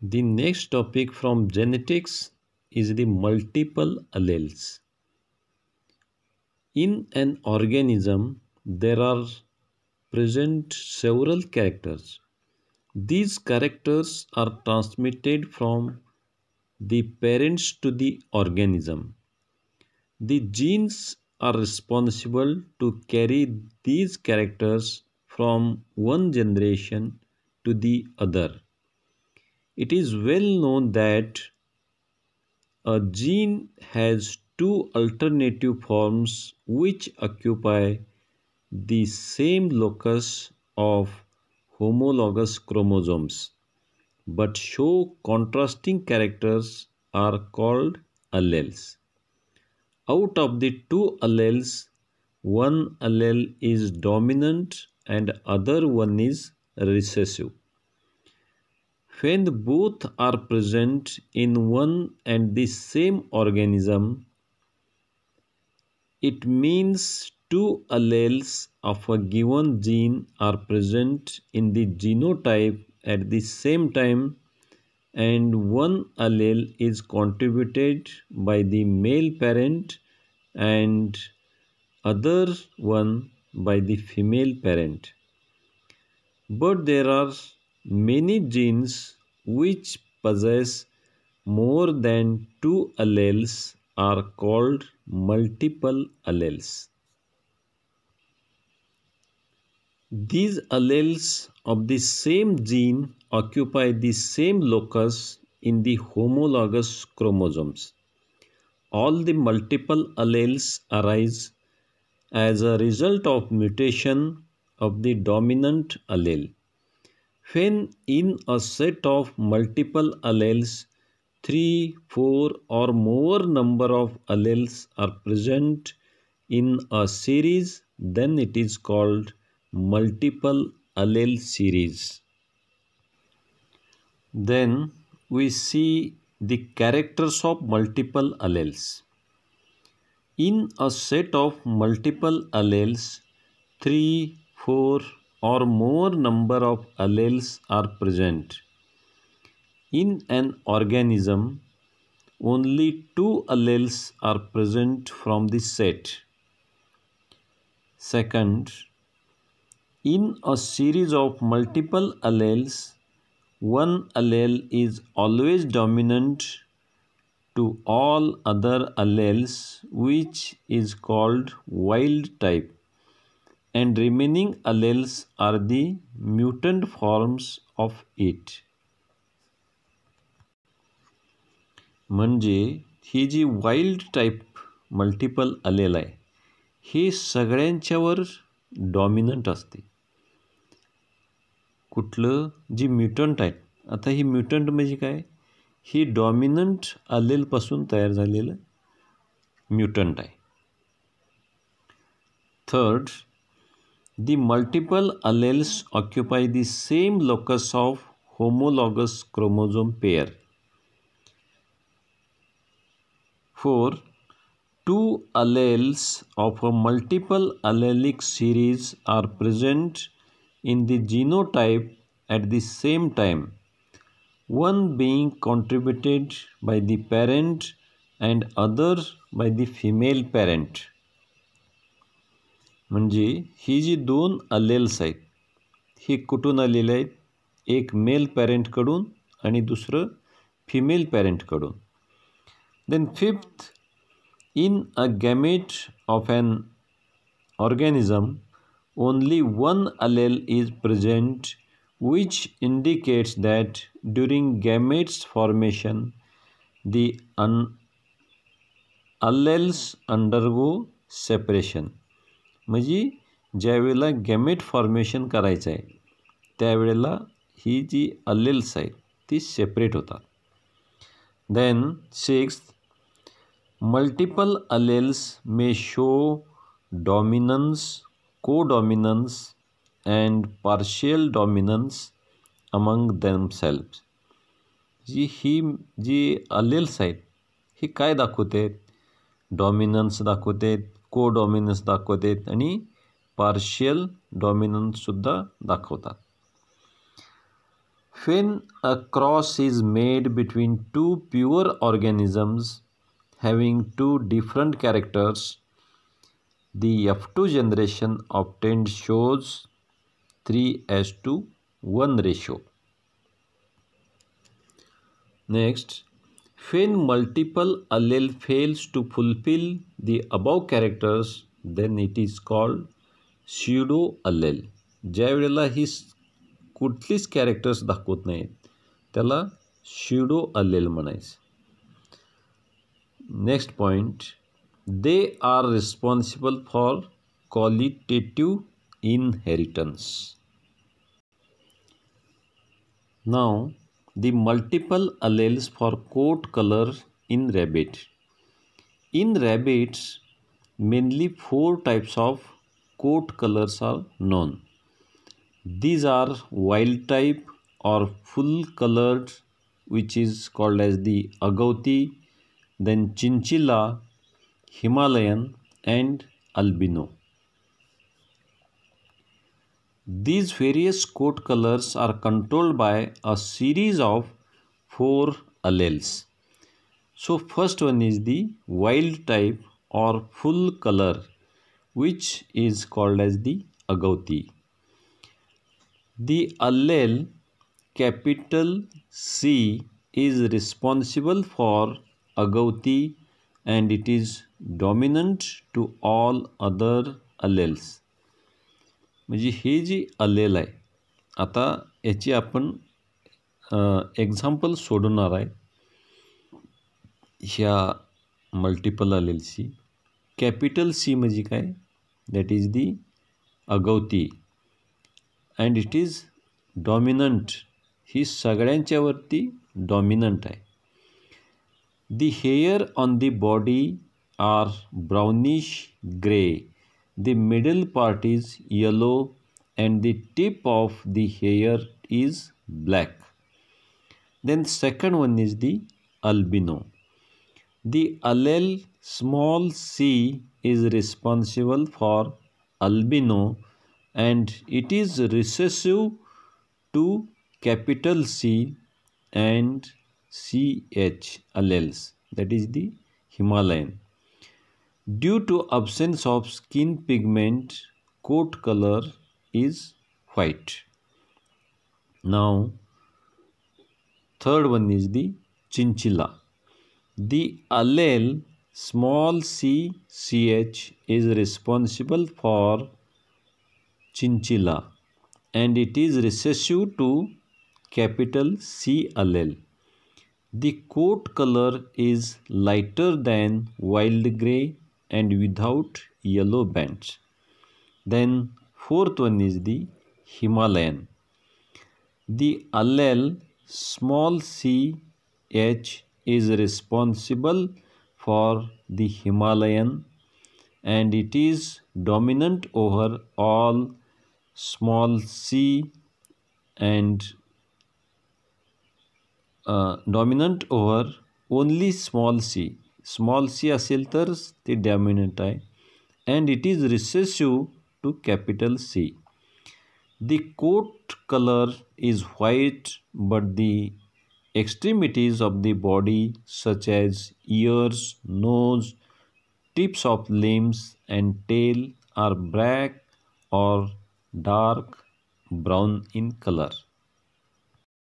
The next topic from genetics is the multiple alleles. In an organism, there are present several characters. These characters are transmitted from the parents to the organism. The genes are responsible to carry these characters from one generation to the other. It is well known that a gene has two alternative forms which occupy the same locus of homologous chromosomes but show contrasting characters are called alleles. Out of the two alleles, one allele is dominant and other one is recessive. When both are present in one and the same organism, it means two alleles of a given gene are present in the genotype at the same time, and one allele is contributed by the male parent and other one by the female parent. But there are many genes which possess more than two alleles are called multiple alleles. These alleles of the same gene occupy the same locus in the homologous chromosomes. All the multiple alleles arise as a result of mutation of the dominant allele. When in a set of multiple alleles, 3, 4 or more number of alleles are present in a series, then it is called multiple allele series. Then we see the characters of multiple alleles. In a set of multiple alleles, 3, 4 or more number of alleles are present. In an organism, only two alleles are present from the set. Second, in a series of multiple alleles, one allele is always dominant to all other alleles, which is called wild type, and remaining alleles are the mutant forms of it. म्हणजे ही जी wild type multiple allele आहे हे सगळ्यांच्यावर dominant असते. कुठलं जी mutant आहेत, आता ही mutant म्हणजे काय, ही dominant अलेलपासून तयार झालेलं म्युटंट आहे. Third, the multiple alleles occupy the same locus of homologous chromosome pair. 4. Two alleles of a multiple allelic series are present in the genotype at the same time, one being contributed by the parent and other by the female parent. म्हणजे ही जी दोन अलेल्स आहेत ही कुठून आलेले आहेत, एक mail पॅरेंटकडून आणि दुसरं फिमेल पॅरेंटकडून. Then fifth, in a gamete of an organism only one allele is present which indicates that during gametes formation the alleles undergo separation. म्हणजे ज्यावेळेला गॅमेट फॉर्मेशन करायचं आहे त्यावेळेला ही जी अलेल्स आहेत ती सेपरेट होतात. Then sixth, multiple alleles may show dominance, codominance and partial dominance among themselves. ही जी अलेल्स आहेत ही काय दाखवते, डॉमिनन्स दाखवते, कोडॉमिनन्स दाखवतात आणि पार्शियल डॉमिनन्ससुद्धा दाखवतात. When a cross is made between two pure organisms having two different characters, the F2 generation obtained shows 3:1 ratio. Next, when multiple allele fails to fulfill the above characters, then it is called pseudo allele. ज्या वेळेला ही कुठलीच characters दाखवत नाहीत त्याला pseudo allele म्हणायचं. Next point, they are responsible for qualitative inheritance. Now, the multiple alleles for coat color in rabbit. In rabbits, mainly 4 types of coat colors are known. These are wild type or full colored, which is called as the agouti, then chinchilla, Himalayan and albino. These various coat colors are controlled by a series of 4 alleles. So first one is the wild type or full color, which is called as the agouti. The allele capital C is responsible for agouti and it is dominant to all other alleles. म्हणजे हे जी allele आहे आता याची आपण example सोडवणार आहे ह्या multiple अलेलची. Capital C म्हणजे काय, that is the agouti and it is dominant, ही सगळ्यांच्यावरती डॉमिनंट आहे. The hair on the body are brownish grey, the middle part is yellow and the tip of the hair is black. Then second one is the albino. The allele small c is responsible for albino and it is recessive to capital C and CH alleles, that is the Himalayan. Due to absence of skin pigment, coat color is white. Now, third one is the chinchilla. The allele small c ch is responsible for chinchilla and it is recessive to capital C allele. The coat color is lighter than wild grey and without yellow bands. Then fourth one is the Himalayan. The allele small c h is responsible for the Himalayan and it is dominant over all small c and dominant over only small c. Small C असेल तरच ते dominant आहे and it is recessive to capital C. The coat colour is white but the extremities of the body such as ears, nose, tips of limbs and tail are black or dark brown in color.